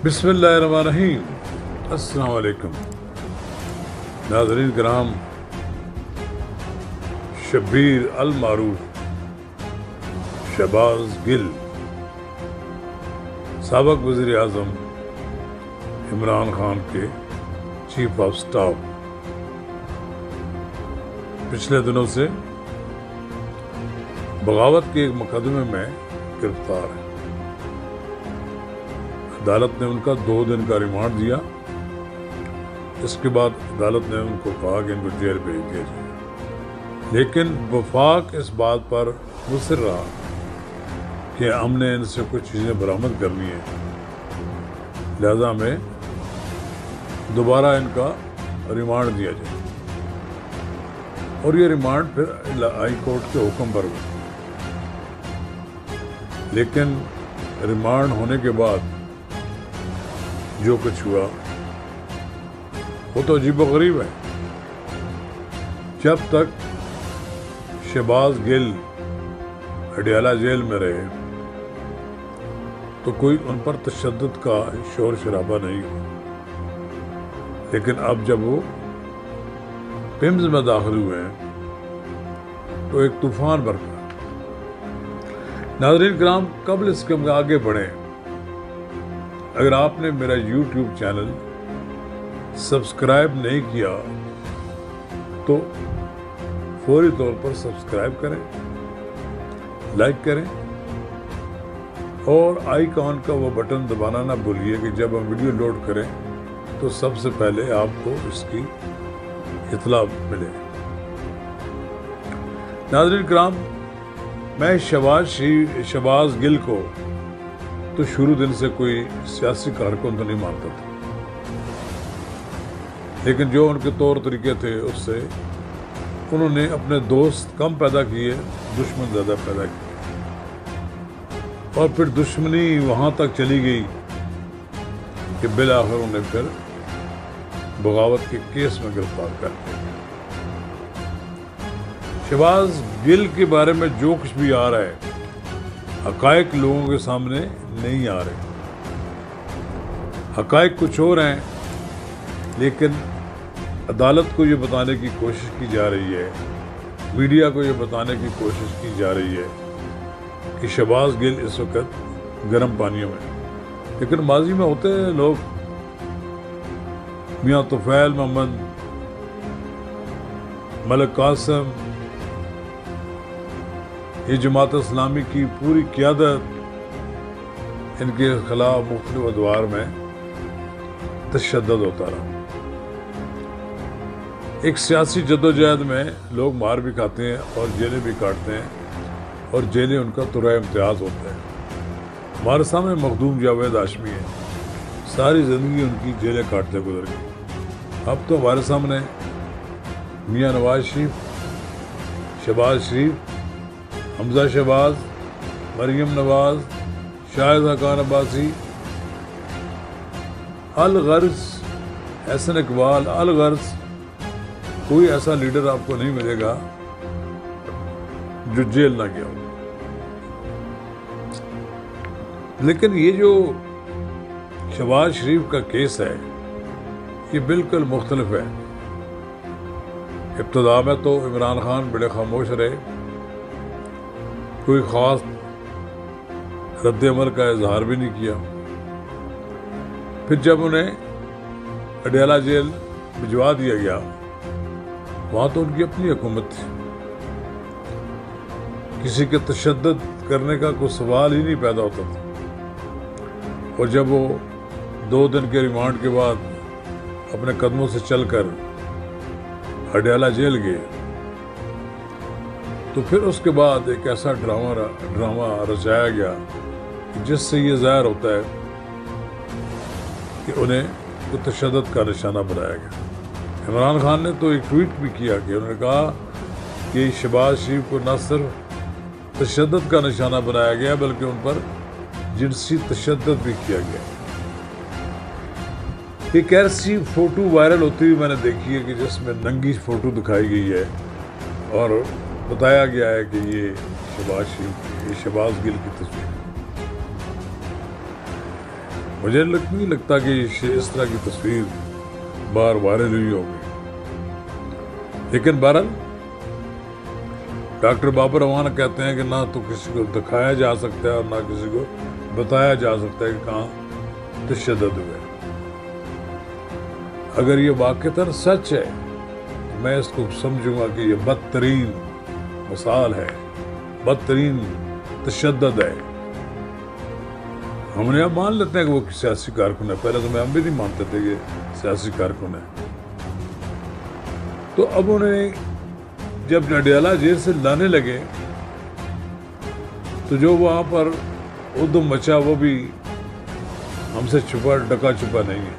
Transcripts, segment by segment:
بسم اللہ الرحمن الرحیم۔ السلام علیکم ناظرین کرام، شبیر المعروف شہباز گل سابق وزیر اعظم عمران خان کے چیف آف سٹاف پچھلے دنوں سے بغاوت کے ایک مقدمے میں گرفتار ہیں۔ عدالت نے ان کا 2 دن کا ریمانڈ دیا۔ اس کے بعد عدالت نے ان کو کہا کہ ان کو جیل بھیج دیا جائے، لیکن وفاق اس بات پر مصر رہا کہ ہم نے ان سے کچھ چیزیں برآمد کرنی ہیں، لہذا ہمیں دوبارہ ان کا ریمانڈ دیا جائے، اور یہ ریمانڈ پھر ہائی کورٹ کے حکم پر ہوا۔ لیکن ریمانڈ ہونے کے بعد جو کچھ ہوا وہ تو عجیب و غریب ہے۔ جب تک شہباز گل اڈیالہ جیل میں رہے تو کوئی ان پر تشدد کا شور شرابہ نہیں ہوا، لیکن اب جب وہ پمز میں داخل ہوئے ہیں تو ایک طوفان برپا۔ ناظرین کرام، قبل اس کے آگے بڑھیں، اگر آپ نے میرا یوٹیوب چینل سبسکرائب نہیں کیا تو فوری طور پر سبسکرائب کریں، لائک کریں، اور آئیکن کا وہ بٹن دبانا نہ بھولیے کہ جب ہم ویڈیو لوڈ کریں تو سب سے پہلے آپ کو اس کی اطلاع ملے۔ ناظرین کرام، میں شہباز گل کو تو شروع دن سے کوئی سیاسی کارکن تو نہیں مانتا تھا، لیکن جو ان کے طور طریقے تھے اس سے انہوں نے اپنے دوست کم پیدا کیے، دشمن زیادہ پیدا کیے، اور پھر دشمنی وہاں تک چلی گئی کہ بالآخر انہیں پھر بغاوت کے کیس میں گرفتار کر دیا۔ شہباز گل کے بارے میں جو کچھ بھی آ رہا ہے، حقائق لوگوں کے سامنے نہیں آ رہے۔ حقائق کچھ اور ہیں، لیکن عدالت کو یہ بتانے کی کوشش کی جا رہی ہے، میڈیا کو یہ بتانے کی کوشش کی جا رہی ہے کہ شہباز گل اس وقت گرم پانیوں میں، لیکن ماضی میں ہوتے ہیں لوگ، میاں طفیل محمد، ملک قاسم، یہ جماعت اسلامی کی پوری قیادت، ان کے خلاف مختلف ادوار میں تشدد ہوتا رہا۔ ایک سیاسی جدوجہد میں لوگ مار بھی کھاتے ہیں اور جیلیں بھی کاٹتے ہیں، اور جیلیں ان کا طرح امتیاز ہوتا ہے۔ ہمارے سامنے مخدوم جاوید ہاشمی ہے، ساری زندگی ان کی جیلیں کاٹتے گزر گئی۔ اب تو ہمارے سامنے میاں نواز شریف، شہباز شریف، حمزہ شہباز، مریم نواز، شاہد حقان عباسی، الغرض احسن اقبال، الغرض کوئی ایسا لیڈر آپ کو نہیں ملے گا جو جیل نہ گیا ہو۔ لیکن یہ جو شہباز شریف کا کیس ہے یہ بالکل مختلف ہے۔ ابتدا میں تو عمران خان بڑے خاموش رہے، کوئی خاص رد عمل کا اظہار بھی نہیں کیا۔ پھر جب انہیں اڈیالہ جیل بھجوا دیا گیا، وہاں تو ان کی اپنی حکومت تھی، کسی کے تشدد کرنے کا کوئی سوال ہی نہیں پیدا ہوتا تھا۔ اور جب وہ 2 دن کے ریمانڈ کے بعد اپنے قدموں سے چل کر اڈیالہ جیل گئے تو پھر اس کے بعد ایک ایسا ڈرامہ رچایا گیا جس سے یہ ظاہر ہوتا ہے کہ انہیں تشدد کا نشانہ بنایا گیا۔ عمران خان نے تو ایک ٹویٹ بھی کیا کہ انہوں نے کہا کہ شہباز شریف کو نہ صرف تشدد کا نشانہ بنایا گیا بلکہ ان پر جنسی تشدد بھی کیا گیا۔ ایک ایسی فوٹو وائرل ہوتی ہوئی میں نے دیکھی ہے کہ جس میں ننگی فوٹو دکھائی گئی ہے اور بتایا گیا ہے کہ یہ شہباز گل کی تصویر ہے۔ مجھے نہیں لگتا کہ اس طرح کی تصویر بار وائرل ہوئی ہوگی. لیکن بہرحال ڈاکٹر بابر رحمان کہتے ہیں کہ نہ تو کسی کو دکھایا جا سکتا ہے اور نہ کسی کو بتایا جا سکتا ہے کہ کہاں تشدد ہوئے. اگر یہ واقعتاً سچ ہے تو میں اس کو سمجھوں گا کہ یہ بدترین مثال ہے, بدترین تشدد ہے. ہم نے اب مان لیتے ہیں کہ وہ سیاسی کارکن ہے, پہلے تو ہم بھی نہیں مانتے تھے کہ سیاسی کارکن ہے. تو اب انہیں جب نڈیالہ جیل سے لانے لگے تو جو وہاں پر ادھم مچا وہ بھی ہم سے چھپا ڈکا چھپا نہیں ہے.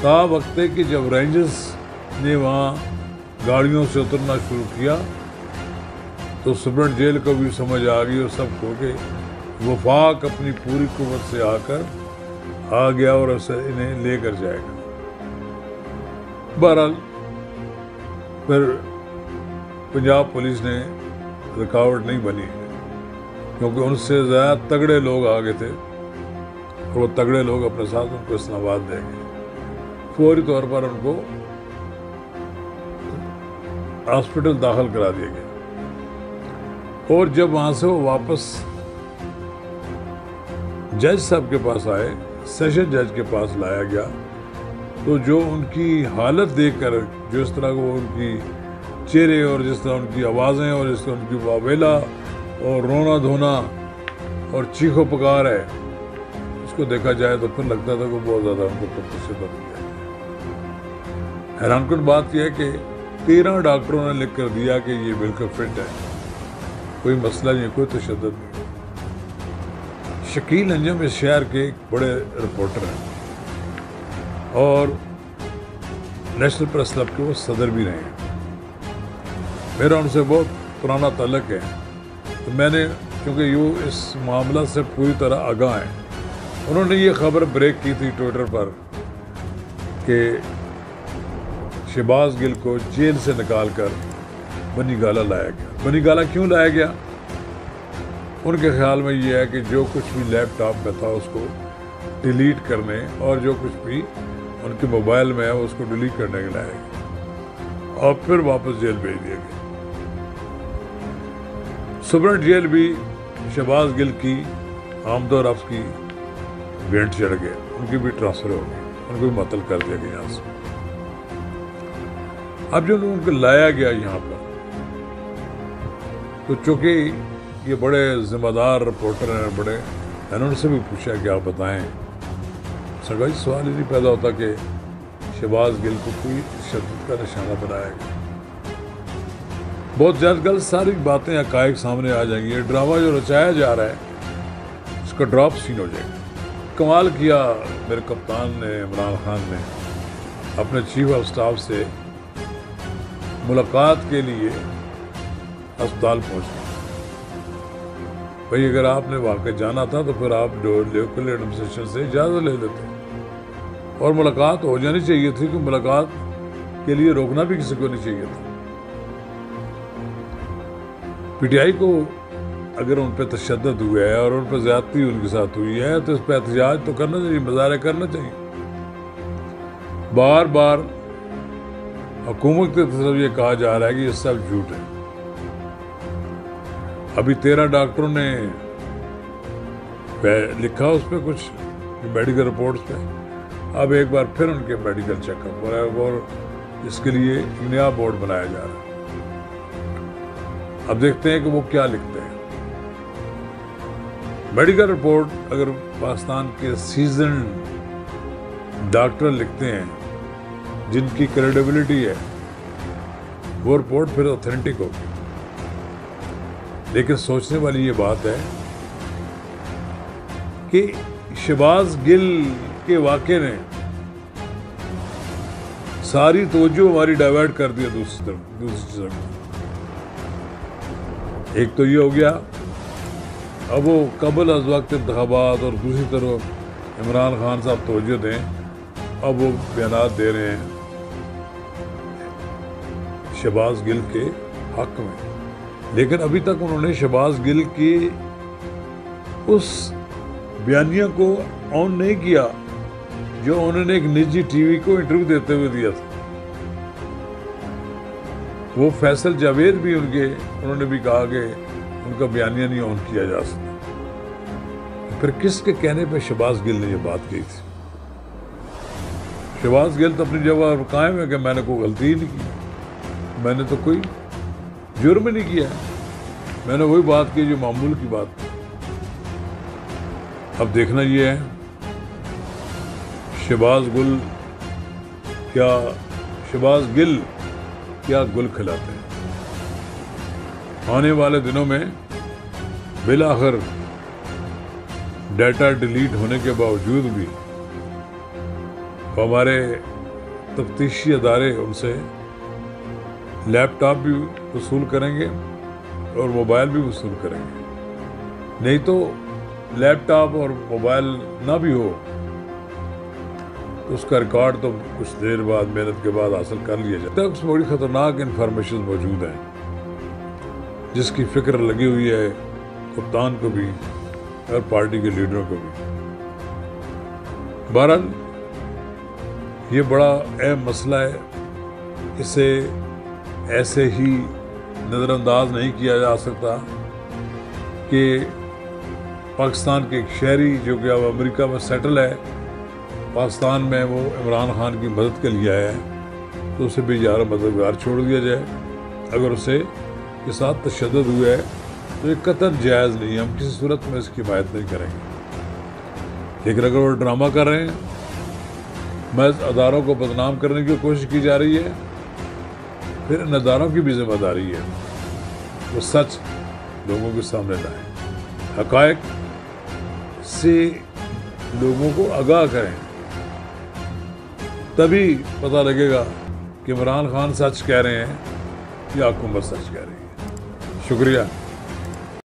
تا وقت ہے کہ جب رینجرز نے وہاں گاڑیوں سے اترنا شروع کیا تو سپرنٹ جیل کو بھی سمجھ آ گئی اور سب کو کہ وفاق اپنی پوری قوت سے آ کر آ گیا اور اسے انہیں لے کر جائے گا. بہرحال پھر پنجاب پولیس نے رکاوٹ نہیں بنی کیونکہ ان سے زیادہ تگڑے لوگ آگے تھے اور وہ تگڑے لوگ اپنے ساتھ ان کو اسلام آباد دیں گے. فوری طور پر ان کو ہاسپٹل داخل کرا دیا گیا اور جب وہاں سے وہ واپس جج صاحب کے پاس آئے, سیشن جج کے پاس لایا گیا, تو جو ان کی حالت دیکھ کر جو اس طرح وہ ان کی چہرے اور جس طرح ان کی آوازیں اور جس طرح ان کی واویلا اور رونا دھونا اور چیخو پکار ہے, اس کو دیکھا جائے تو پھر لگتا تھا کہ بہت زیادہ ان کو تشدد کیا. حیران کن بات یہ ہے کہ 13 ڈاکٹروں نے لکھ کر دیا کہ یہ بالکل فٹ ہے, کوئی مسئلہ نہیں, کوئی تشدد نہیں. شکیل انجم اس شہر کے ایک بڑے رپورٹر ہیں اور نیشنل پریس کلب کے وہ صدر بھی رہے ہیں. میرا ان سے بہت پرانا تعلق ہے, تو میں نے کیونکہ یہ اس معاملہ سے پوری طرح آگاہ ہیں, انہوں نے یہ خبر بریک کی تھی ٹویٹر پر کہ شہباز گل کو جیل سے نکال کر بنی گالہ لایا گیا. بنی گالہ کیوں لایا گیا؟ ان کے خیال میں یہ ہے کہ جو کچھ بھی لیپ ٹاپ میں تھا اس کو ڈیلیٹ کرنے اور جو کچھ بھی ان کے موبائل میں ہے اس کو ڈیلیٹ کرنے کے لایا گیا اور پھر واپس جیل بھیج دیا گیا. سپرنٹ جیل بھی شہباز گل کی آمد و رفت کی بینٹ چڑھ گئے, ان کی بھی ٹرانسفر ہو گئی, ان کو بھی معطل کر دیا گیا یہاں سے. اب جو ان کو لایا گیا یہاں پر تو چونکہ یہ بڑے ذمہ دار رپورٹر ہیں, بڑے, میں نے ان سے بھی پوچھا کہ آپ بتائیں. سرکار جی سوال ہی نہیں پیدا ہوتا کہ شہباز گل کو کوئی تشدد کا نشانہ بنایا گیا. بہت زیادہ گل ساری باتیں حقائق سامنے آ جائیں گی. یہ ڈرامہ جو رچایا جا رہا ہے اس کا ڈراپ سین ہو جائے گا. کمال کیا میرے کپتان نے, عمران خان نے, اپنے چیف آف سٹاف سے ملاقات کے لیے اسپتال پہنچے. بھائی اگر آپ نے واقع جانا تھا تو پھر آپ لوکل ایڈمنسٹریشن سے اجازت لے لیتے اور ملاقات ہو جانی چاہیے تھی, کہ ملاقات کے لیے روکنا بھی کسی کو نہیں چاہیے تھا. پی ٹی آئی کو اگر ان پہ تشدد ہوا ہے اور ان پہ زیادتی ان کے ساتھ ہوئی ہے تو اس پہ احتجاج تو کرنا چاہیے, مظاہرے کرنا چاہیے. بار بار حکومت کی طرف یہ کہا جا رہا ہے کہ یہ سب جھوٹ ہے. ابھی 13 ڈاکٹروں نے لکھا اس پہ کچھ میڈیکل رپورٹس پہ. اب ایک بار پھر ان کے میڈیکل چیک اپ ہو رہا ہے اور اس کے لیے ایک نیا بورڈ بنایا جا رہا ہے. اب دیکھتے ہیں کہ وہ کیا لکھتے ہیں. میڈیکل رپورٹ اگر پاکستان کے سیزنڈ ڈاکٹر لکھتے ہیں جن کی کریڈیبلٹی ہے, وہ رپورٹ پھر اوتھینٹک ہوگی. لیکن سوچنے والی یہ بات ہے کہ شہباز گل کے واقعے نے ساری توجہ ہماری ڈائیورٹ کر دیا دوسری طرف. ایک تو یہ ہو گیا, اب وہ قبل از وقت انتخابات, اور دوسری طرف عمران خان صاحب توجہ دیں, اب وہ بیانات دے رہے ہیں شہباز گل کے حق میں. لیکن ابھی تک انہوں نے شہباز گل کی اس بیانیہ کو آن نہیں کیا جو انہوں نے ایک نجی ٹی وی کو انٹرویو دیتے ہوئے دیا تھا. وہ فیصل جاوید بھی انہوں نے بھی کہا کہ ان کا بیانیہ نہیں آن کیا جا سکتا. پھر کس کے کہنے پہ شہباز گل نے یہ بات کہی تھی؟ شہباز گل تو اپنی جگہ قائم ہے کہ میں نے کوئی غلطی ہی نہیں کی، میں نے تو کوئی جرم نہیں کیا، میں نے وہی بات کی جو معمول کی بات کی. اب دیکھنا یہ ہے شہباز گل کیا گل کھلاتے ہیں. آنے والے دنوں میں بالآخر ڈیٹا ڈیلیٹ ہونے کے باوجود بھی ہمارے تفتیشی ادارے ان سے لیپ ٹاپ بھی وصول کریں گے اور موبائل بھی وصول کریں گے. نہیں تو لیپ ٹاپ اور موبائل نہ بھی ہو تو اس کا ریکارڈ تو کچھ دیر بعد محنت کے بعد حاصل کر لیا جائے. اس میں بڑی خطرناک انفارمیشن موجود ہیں جس کی فکر لگی ہوئی ہے کپتان کو بھی اور پارٹی کے لیڈروں کو بھی. بہرحال یہ بڑا اہم مسئلہ ہے، اسے ایسے ہی نظر انداز نہیں کیا جا سکتا کہ پاکستان کے ایک شہری جو کہ اب امریکہ میں سیٹل ہے، پاکستان میں وہ عمران خان کی مدد کے لیے آیا ہے، تو اسے بھی یار مددگار چھوڑ دیا جائے. اگر اسے کے ساتھ تشدد ہوا ہے تو یہ قطعاً جائز نہیں ہے، ہم کسی صورت میں اس کی حمایت نہیں کریں گے. لیکن اگر وہ ڈرامہ کر رہے ہیں، محض اداروں کو بدنام کرنے کی کوشش کی جا رہی ہے، پھر ان اداروں کی بھی ذمہ داری ہے وہ سچ لوگوں کے سامنے لائیں، حقائق سے لوگوں کو آگاہ کریں. تبھی پتہ لگے گا کہ عمران خان سچ کہہ رہے ہیں یا حکومت سچ کہہ رہی ہے. شکریہ.